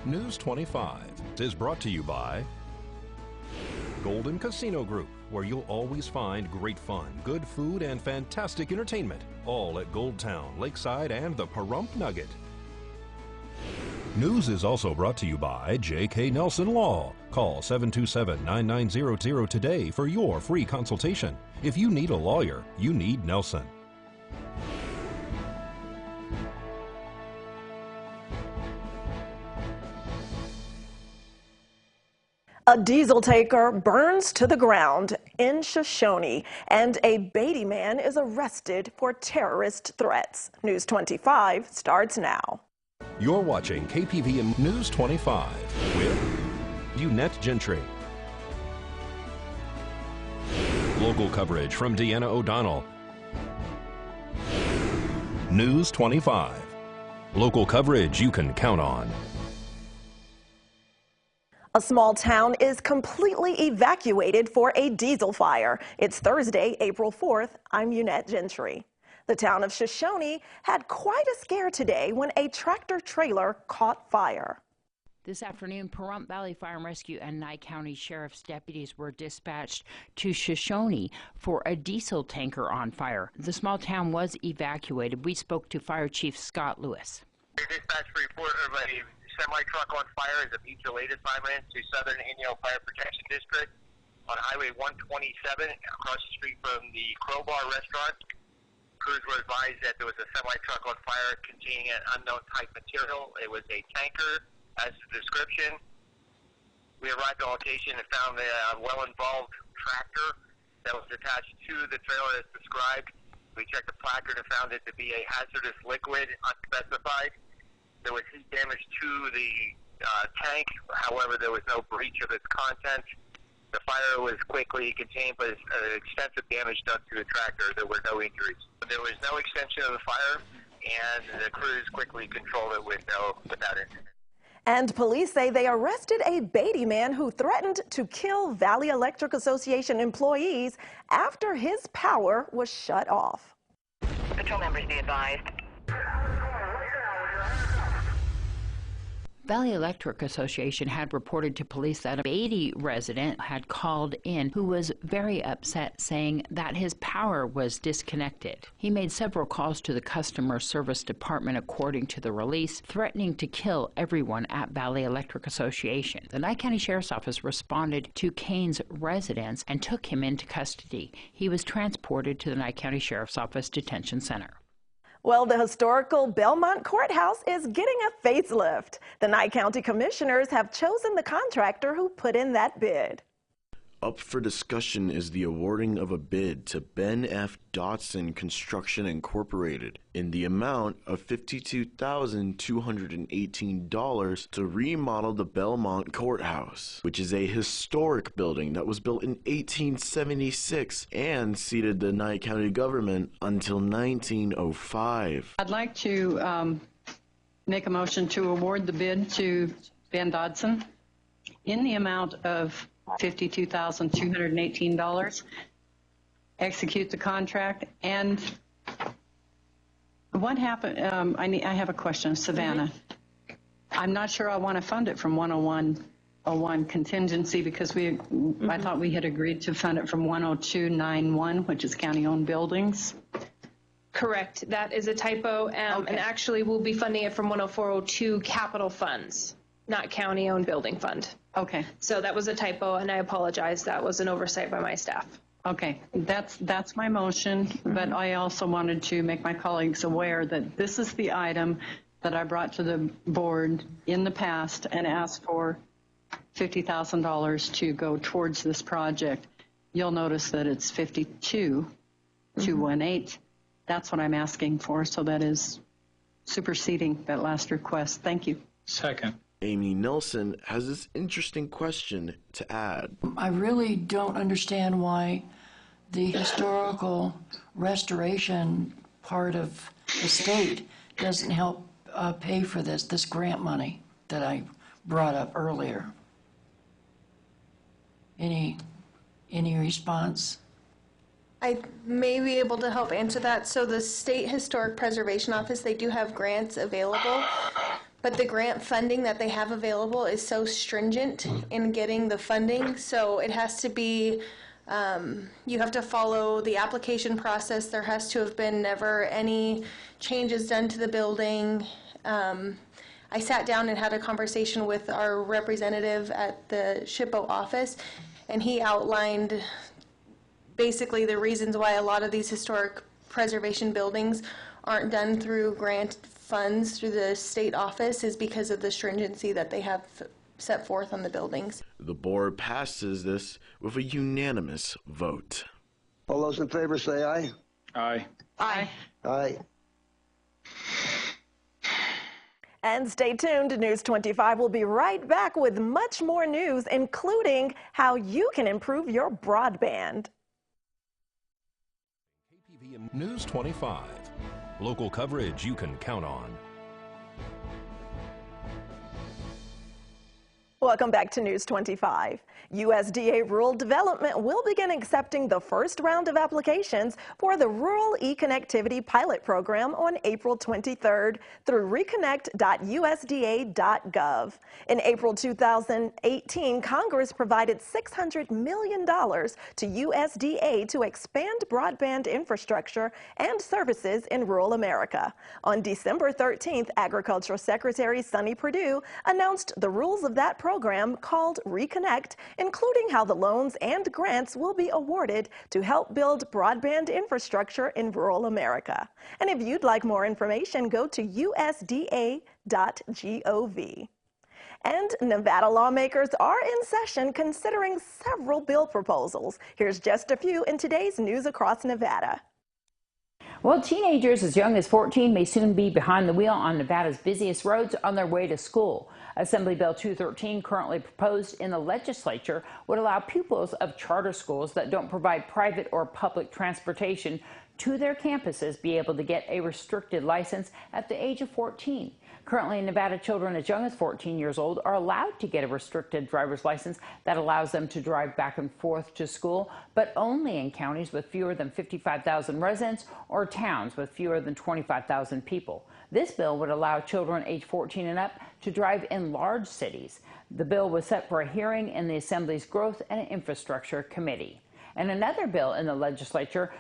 News 25 is brought to you by Golden Casino Group, where you'll always find great fun, good food, and fantastic entertainment, all at Gold Town, Lakeside, and the Pahrump Nugget. News is also brought to you by J.K. Nelson Law. Call 727-9900 today for your free consultation. If you need a lawyer, you need Nelson. A diesel tanker burns to the ground in Shoshone, and a Beatty man is arrested for terrorist threats. News 25 starts now. You're watching KPVM News 25 with Eunette Gentry. Local coverage from Deanna O'Donnell. News 25. Local coverage you can count on. A small town is completely evacuated for a diesel fire. It's Thursday, April 4th. I'm Eunette Gentry. The town of Shoshone had quite a scare today when a tractor trailer caught fire. This afternoon, Pahrump Valley Fire and Rescue and Nye County Sheriff's deputies were dispatched to Shoshone for a diesel tanker on fire. The small town was evacuated. We spoke to Fire Chief Scott Lewis. The dispatch report of a semi-truck on fire is a beach-related 5 minutes to Southern Inyo Fire Protection District on Highway 127 across the street from the Crowbar Restaurant. Crews were advised that there was a semi-truck on fire containing an unknown type material. It was a tanker, as the description. We arrived on location and found a well-involved tractor that was attached to the trailer as described. We checked the placard and found it to be a hazardous liquid, unspecified. There was heat damage to the tank. However, there was no breach of its contents. The fire was quickly contained, but extensive damage done to the tractor. There were no injuries. There was no extension of the fire, and the crews quickly controlled it without incident. And police say they arrested a Beatty man who threatened to kill Valley Electric Association employees after his power was shut off. Patrol members be advised. Valley Electric Association had reported to police that a Beatty resident had called in who was very upset, saying that his power was disconnected. He made several calls to the customer service department, according to the release, threatening to kill everyone at Valley Electric Association. The Nye County Sheriff's Office responded to Kane's residence and took him into custody. He was transported to the Nye County Sheriff's Office Detention Center. Well, the historical Belmont Courthouse is getting a facelift. The Nye County Commissioners have chosen the contractor who put in that bid. Up for discussion is the awarding of a bid to Ben F. Dotson Construction Incorporated in the amount of $52,218 to remodel the Belmont Courthouse, which is a historic building that was built in 1876 and seated the Nye County government until 1905. I'd like to make a motion to award the bid to Ben Dodson in the amount of $52,218, execute the contract. And what happened, I have a question, Savannah. I'm not sure I want to fund it from 101 contingency because I thought we had agreed to fund it from 10291, which is county-owned buildings. Correct. That is a typo, Okay. and actually we'll be funding it from 10402 capital funds, not county-owned building fund. Okay. So that was a typo, and I apologize. That was an oversight by my staff. Okay, that's my motion, but I also wanted to make my colleagues aware that this is the item that I brought to the board in the past and asked for $50,000 to go towards this project. You'll notice that it's 52,218. That's what I'm asking for, so that is superseding that last request. Thank you. Second. Amy Nelson has this interesting question to add. I really don't understand why the historical restoration part of the state doesn't help pay for this grant money that I brought up earlier. Any response? I may be able to help answer that. So the State Historic Preservation Office, they do have grants available but the grant funding that they have available is so stringent in getting the funding, so it has to be, you have to follow the application process. There has to have been never any changes done to the building. I sat down and had a conversation with our representative at the SHPO office, and he outlined basically the reasons why a lot of these historic preservation buildings aren't done through grant funds through the state office is because of the stringency that they have set forth on the buildings. The board passes this with a unanimous vote. All those in favor say aye. Aye. Aye. Aye. And stay tuned. News 25 will be right back with much more news, including how you can improve your broadband. KPVM News 25. Local coverage you can count on. Welcome back to News 25. USDA Rural Development will begin accepting the first round of applications for the Rural E-Connectivity Pilot Program on April 23rd through reconnect.usda.gov. In April 2018, Congress provided $600 million to USDA to expand broadband infrastructure and services in rural America. On December 13th, Agriculture Secretary Sonny Perdue announced the rules of that program called Reconnect, including how the loans and grants will be awarded to help build broadband infrastructure in rural America. And if you'd like more information, go to usda.gov. And Nevada lawmakers are in session considering several bill proposals. Here's just a few in today's News Across Nevada. Well, teenagers as young as 14 may soon be behind the wheel on Nevada's busiest roads on their way to school. Assembly Bill 213, currently proposed in the legislature, would allow pupils of charter schools that don't provide private or public transportation to their campuses be able to get a restricted license at the age of 14. Currently in Nevada, children as young as 14 years old are allowed to get a restricted driver's license that allows them to drive back and forth to school, but only in counties with fewer than 55,000 residents or towns with fewer than 25,000 people. This bill would allow children age 14 and up to drive in large cities. The bill was set for a hearing in the Assembly's Growth and Infrastructure Committee. And another bill in the legislature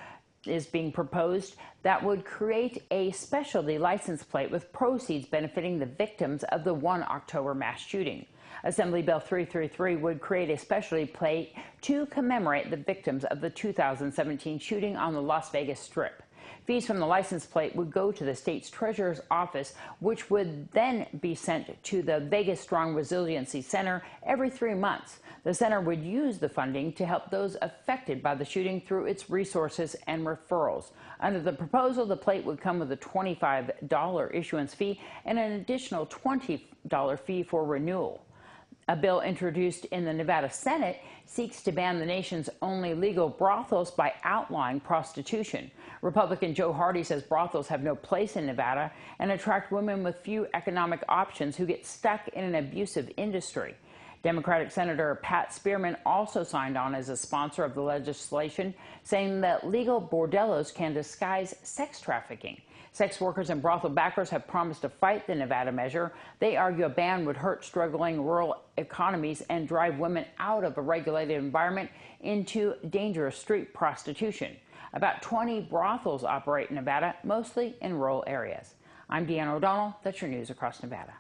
is being proposed that would create a specialty license plate with proceeds benefiting the victims of the 1 October mass shooting. Assembly Bill 333 would create a specialty plate to commemorate the victims of the 2017 shooting on the Las Vegas Strip. Fees from the license plate would go to the state's treasurer's office, which would then be sent to the Vegas Strong Resiliency Center every 3 months. The center would use the funding to help those affected by the shooting through its resources and referrals. Under the proposal, the plate would come with a $25 issuance fee and an additional $20 fee for renewal. A bill introduced in the Nevada Senate seeks to ban the nation's only legal brothels by outlawing prostitution. Republican Joe Hardy says brothels have no place in Nevada and attract women with few economic options who get stuck in an abusive industry. Democratic Senator Pat Spearman also signed on as a sponsor of the legislation, saying that legal bordellos can disguise sex trafficking. Sex workers and brothel backers have promised to fight the Nevada measure. They argue a ban would hurt struggling rural economies and drive women out of a regulated environment into dangerous street prostitution. About 20 brothels operate in Nevada, mostly in rural areas. I'm Deanna O'Donnell. That's your News Across Nevada.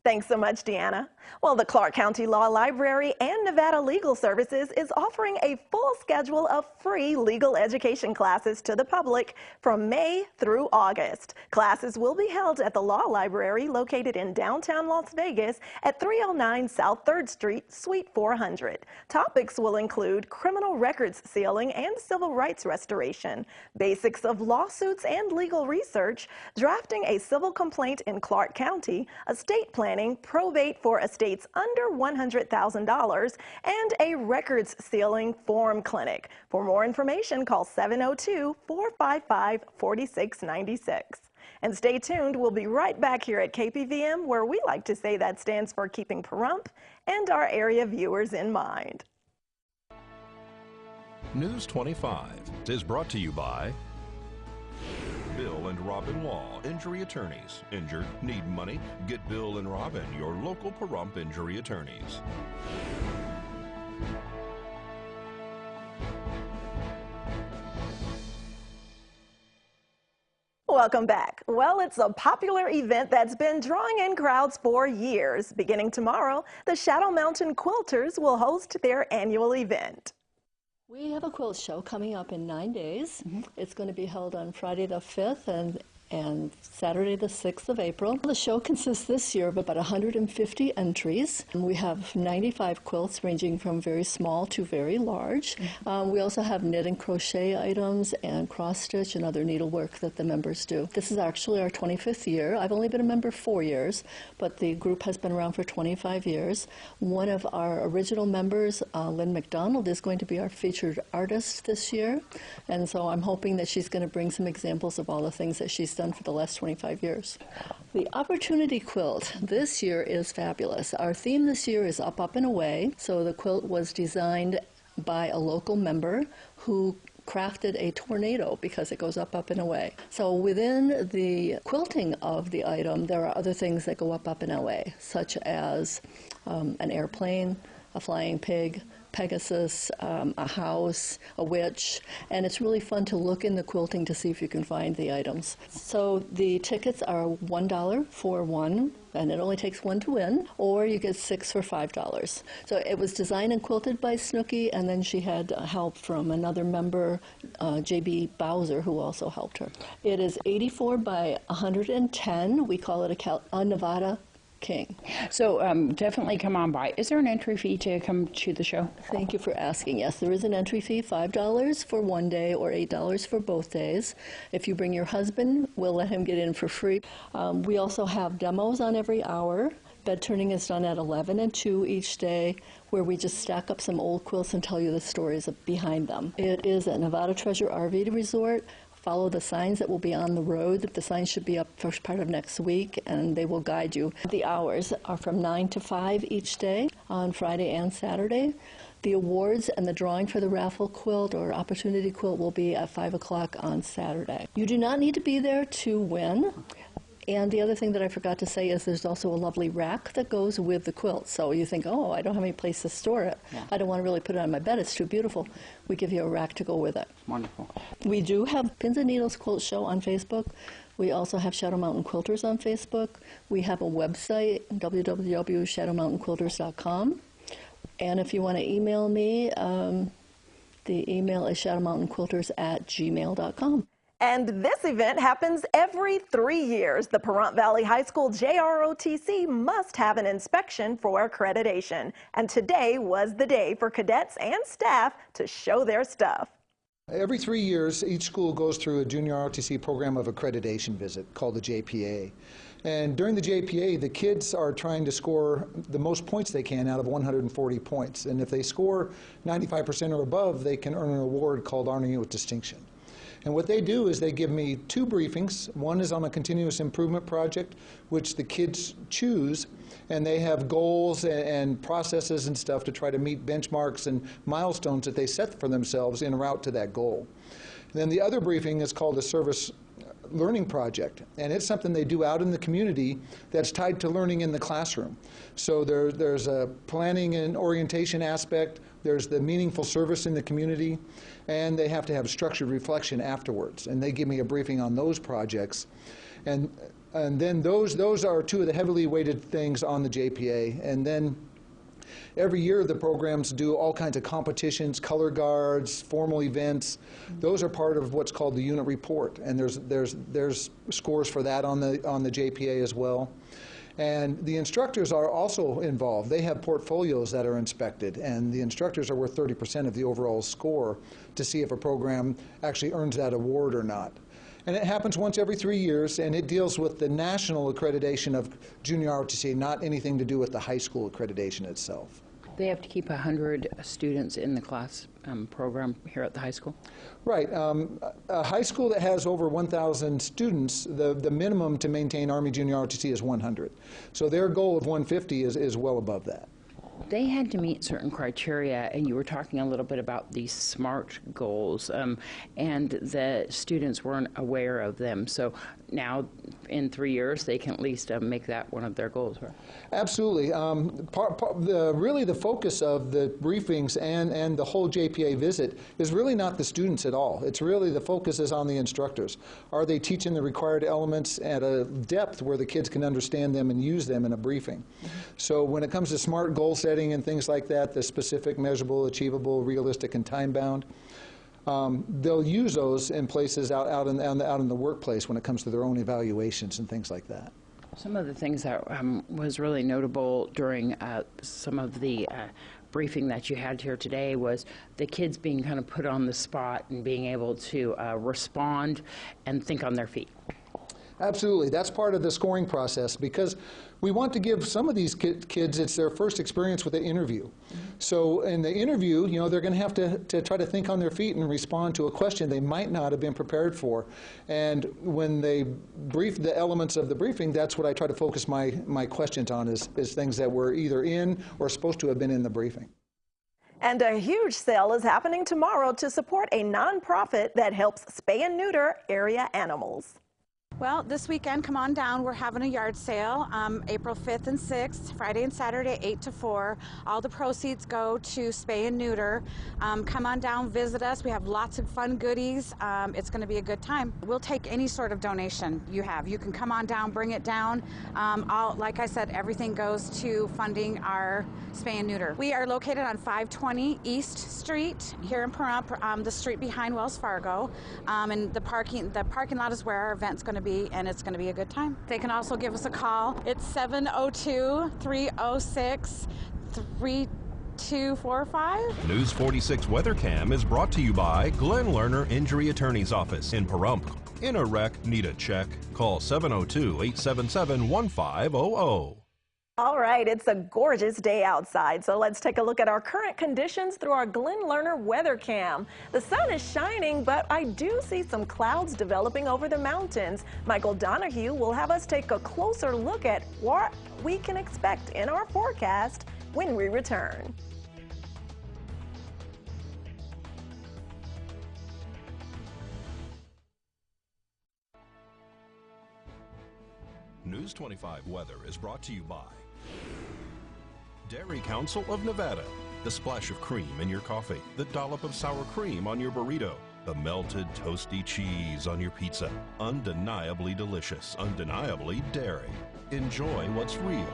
Thanks so much, Deanna. Well, the Clark County Law Library and Nevada Legal Services is offering a full schedule of free legal education classes to the public from May through August. Classes will be held at the Law Library located in downtown Las Vegas at 309 South 3rd Street, Suite 400. Topics will include criminal records sealing and civil rights restoration, basics of lawsuits and legal research, drafting a civil complaint in Clark County, estate planning, probate for estates under $100,000, and a records sealing form clinic. For more information, call 702-455-4696. And stay tuned. We'll be right back here at KPVM, where we like to say that stands for keeping Pahrump and our area viewers in mind. News 25 is brought to you by Bill and and Robin Law, injury attorneys. Injured? Need money? Get Bill and Robin, your local Pahrump injury attorneys. Welcome back. Well, it's a popular event that's been drawing in crowds for years. Beginning tomorrow, the Shadow Mountain Quilters will host their annual event. We have a quilt show coming up in 9 days. It's going to be held on Friday the 5th and Saturday the 6th of April. The show consists this year of about 150 entries. We have 95 quilts ranging from very small to very large. We also have knit and crochet items and cross stitch and other needlework that the members do. This is actually our 25th year. I've only been a member 4 years, but the group has been around for 25 years. One of our original members, Lynn McDonald, is going to be our featured artist this year. And so I'm hoping that she's going to bring some examples of all the things that she's done for the last 25 years. The Opportunity Quilt this year is fabulous. Our theme this year is Up, Up, and Away. So the quilt was designed by a local member who crafted a tornado because it goes up, up, and away. So within the quilting of the item, there are other things that go up, up, and away, such as an airplane, a flying pig, Pegasus, a house, a witch, and it's really fun to look in the quilting to see if you can find the items. So the tickets are $1 for one, and it only takes one to win, or you get 6 for $5. So it was designed and quilted by Snooki, and then she had help from another member, J.B. Bowser, who also helped her. It is 84 by 110. We call it a Nevada King. So definitely come on by. Is there an entry fee to come to the show? Thank you for asking. Yes, there is an entry fee, $5 for one day or $8 for both days. If you bring your husband, we'll let him get in for free. We also have demos on every hour. Bed turning is done at 11 and 2 each day, where we just stack up some old quilts and tell you the stories behind them. It is at Nevada Treasure RV Resort. Follow the signs that will be on the road. The signs should be up first part of next week, and they will guide you. The hours are from 9 to 5 each day on Friday and Saturday. The awards and the drawing for the raffle quilt or opportunity quilt will be at 5 o'clock on Saturday. You do not need to be there to win. And the other thing that I forgot to say is there's also a lovely rack that goes with the quilt. So you think, oh, I don't have any place to store it. Yeah. I don't want to really put it on my bed. It's too beautiful. We give you a rack to go with it. Wonderful. We do have Pins and Needles Quilt Show on Facebook. We also have Shadow Mountain Quilters on Facebook. We have a website, www.shadowmountainquilters.com. And if you want to email me, the email is shadowmountainquilters@gmail.com. And this event happens every 3 years. The Pahrump Valley High School JROTC must have an inspection for accreditation. And today was the day for cadets and staff to show their stuff. Every 3 years, each school goes through a junior ROTC program of accreditation visit called the JPA. And during the JPA, the kids are trying to score the most points they can out of 140 points. And if they score 95% or above, they can earn an award called Honoring with Distinction. And what they do is they give me 2 briefings. One is on a continuous improvement project, which the kids choose, and they have goals and processes and stuff to try to meet benchmarks and milestones that they set for themselves en route to that goal. And then the other briefing is called a service learning project, and it's something they do out in the community that's tied to learning in the classroom. So there's a planning and orientation aspect, there's the meaningful service in the community, and they have to have structured reflection afterwards. And they give me a briefing on those projects. And then those are 2 of the heavily weighted things on the JPA. And then every year the programs do all kinds of competitions, color guards, formal events. Those are part of what's called the unit report. And there's scores for that on the JPA as well. And the instructors are also involved. They have portfolios that are inspected, and the instructors are worth 30% of the overall score to see if a program actually earns that award or not. And it happens once every 3 years, and it deals with the national accreditation of junior ROTC, not anything to do with the high school accreditation itself. They have to keep 100 students in the class program here at the high school? Right. A high school that has over 1,000 students, the minimum to maintain Army Junior ROTC is 100. So their goal of 150 is well above that. They had to meet certain criteria, and you were talking a little bit about these SMART goals, and the students weren't aware of them. So now, in 3 years, they can at least make that one of their goals, right? Absolutely. Really the focus of the briefings and the whole JPA visit is really not the students at all. It's really the focus is on the instructors. Are they teaching the required elements at a depth where the kids can understand them and use them in a briefing? So when it comes to SMART goal setting and things like that, the specific, measurable, achievable, realistic, and time-bound, they'll use those in places out in the workplace when it comes to their own evaluations and things like that. Some of the things that was really notable during some of the briefing that you had here today was the kids being kind of put on the spot and being able to respond and think on their feet. Absolutely. That's part of the scoring process because we want to give some of these kids, it's their first experience with an interview. So in the interview, you know, they're going to have to try to think on their feet and respond to a question they might not have been prepared for. And when they brief the elements of the briefing, that's what I try to focus my questions on is things that were either in or supposed to have been in the briefing. And a huge sale is happening tomorrow to support a nonprofit that helps spay and neuter area animals. Well, this weekend, come on down. We're having a yard sale, April 5th and 6th, Friday and Saturday, 8 to 4. All the proceeds go to spay and neuter. Come on down, visit us. We have lots of fun goodies. It's going to be a good time. We'll take any sort of donation you have. You can come on down, bring it down. Like I said, everything goes to funding our spay and neuter. We are located on 520 East Street here in Pahrump, the street behind Wells Fargo. And the parking lot is where our event's going to be, and it's going to be a good time. They can also give us a call. It's 702-306-3245. News 46 Weather Cam is brought to you by Glenn Lerner Injury Attorney's Office in Pahrump. In a wreck, need a check? Call 702-877-1500. All right, it's a gorgeous day outside, so let's take a look at our current conditions through our Glenn Lerner weather cam. The sun is shining, but I do see some clouds developing over the mountains. Michael Donahue will have us take a closer look at what we can expect in our forecast when we return. News 25 weather is brought to you by Dairy Council of Nevada. The splash of cream in your coffee, the dollop of sour cream on your burrito, the melted toasty cheese on your pizza. Undeniably delicious, undeniably dairy. Enjoy what's real.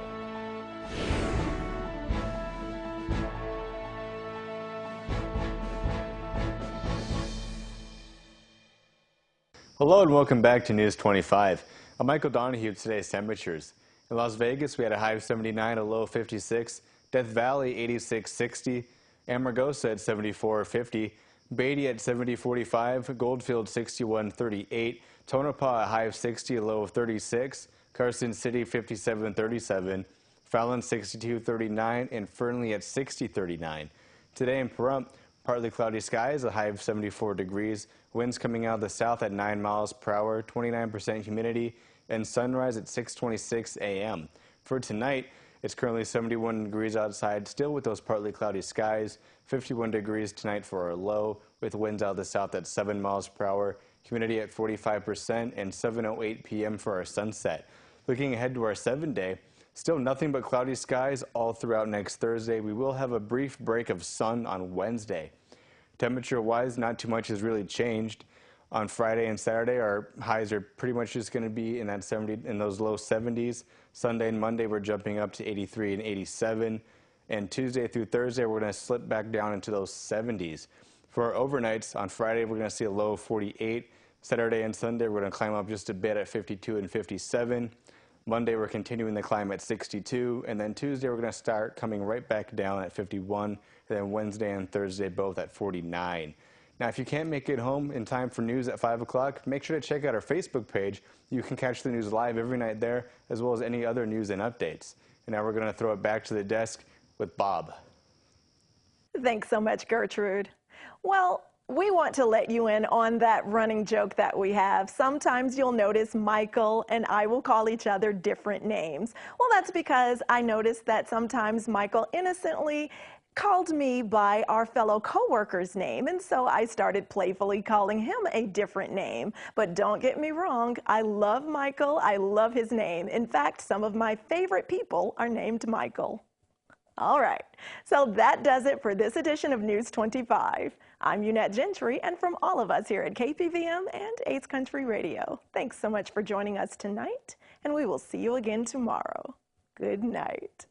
Hello and welcome back to News 25. I'm Michael Donahue with today's temperatures. In Las Vegas, we had a high of 79, a low of 56. Death Valley, 86.60. Amargosa at 74.50. Beatty at 70.45. Goldfield, 61.38. Tonopah, a high of 60, a low of 36. Carson City, 57.37. Fallon, 62.39. And Fernley at 60.39. Today in Pahrump, partly cloudy skies, a high of 74 degrees. Winds coming out of the south at 9 miles per hour, 29% humidity, and sunrise at 6:26 a.m. For tonight, it's currently 71 degrees outside, still with those partly cloudy skies. 51 degrees tonight for our low, with winds out of the south at 7 miles per hour, humidity at 45%, and 7:08 p.m. for our sunset. Looking ahead to our 7-day, still nothing but cloudy skies all throughout next Thursday. We will have a brief break of sun on Wednesday. Temperature-wise, not too much has really changed. On Friday and Saturday, our highs are pretty much just going to be in that 70, in those low 70s. Sunday and Monday, we're jumping up to 83 and 87. And Tuesday through Thursday, we're going to slip back down into those 70s. For our overnights, on Friday, we're going to see a low of 48. Saturday and Sunday, we're going to climb up just a bit at 52 and 57. Monday, we're continuing the climb at 62. And then Tuesday, we're going to start coming right back down at 51. And then Wednesday and Thursday, both at 49. Now, if you can't make it home in time for news at 5 o'clock, make sure to check out our Facebook page. You can catch the news live every night there, as well as any other news and updates. And now we're going to throw it back to the desk with Bob. Thanks so much, Gertrude. Well, We want to let you in on that running joke that we have. Sometimes you'll notice Michael and I will call each other different names. Well, that's because I noticed that sometimes Michael innocently called me by our fellow co-worker's name, and so I started playfully calling him a different name. But don't get me wrong, I love Michael. I love his name. In fact, some of my favorite people are named Michael. All right, so that does it for this edition of News 25. I'm Eunette Gentry, and from all of us here at KPVM and 8th Country Radio, thanks so much for joining us tonight, and we will see you again tomorrow. Good night.